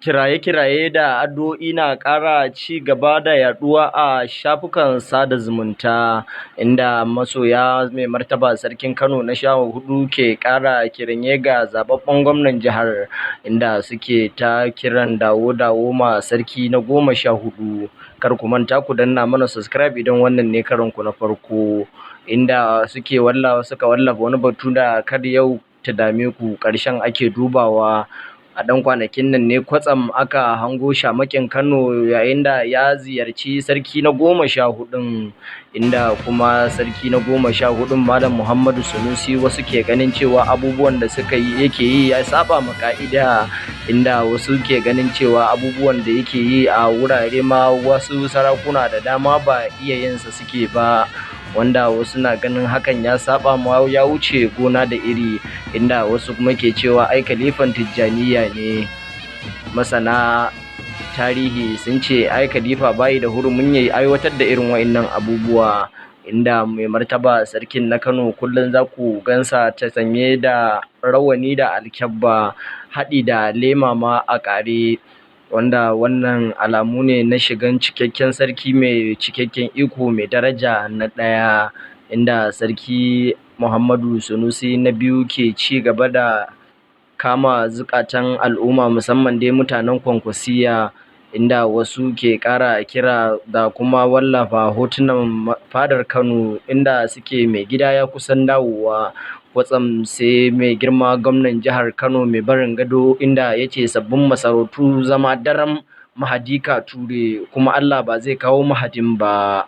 Kiraye-kiraye da addu'o'i na ƙara ci gaba da yaɗuwa a shafukan sada zumunta, inda masoya mai martaba Sarkin Kano na 14 ke ƙara kiranye ga zaɓaɓɓen gwamnan jihar, inda suke ta kiran dawo ma Sarki na 14. Kar ku manta ku danna mana subscribe idan wannan ne karonku na farko, inda suka wallafa wani batu da kar yau ta dame ku, ƙarshen ake dubawa. A ɗan kwanakin nan ne kwatsam aka hango shamakin Kano yayin da ya ziyarci Sarki na 14, inda kuma Sarki na 14 Malam Muhammadu Sanusi wasu ke ganin cewa abubuwan da yake yi ya saba ma ka'ida, inda wasu ke ganin cewa abubuwan da yake yi a wurare ma wasu sarakuna da dama ba iya yinsa suke ba, wanda wasu na ganin hakan ya saba ma ya wuce gona da iri, inda wasu kuma ke cewa ai kalifan Tijjaniya ne. Masana tarihi sun ce ai khalifa bayi da hurumin ya aiwatar da irin wa'innan abubuwa, inda mai martaba Sarkin na Kano kullum za ku gansa ta sanye da rawani da alkyabba haɗi da lema ma a ƙare, wanda wannan alamu ne na shigan cikakken sarki mai cikakken iko mai daraja na ɗaya, inda Sarki Muhammadu Sanusi na 2 ke ci gaba da kama zukatan al'umma musamman dai mutanen Kwankwasiya, inda wasu ke ƙara kira da kuma wallafa hotunan fadar Kano inda suke mai gida ya kusan dawowa. Kwatsam sai mai girma gwamnan jihar Kano mai barin gado inda ya ce sabbin masarautu zama daram Mahadi ka ture, kuma Allah ba zai kawo Mahadin ba.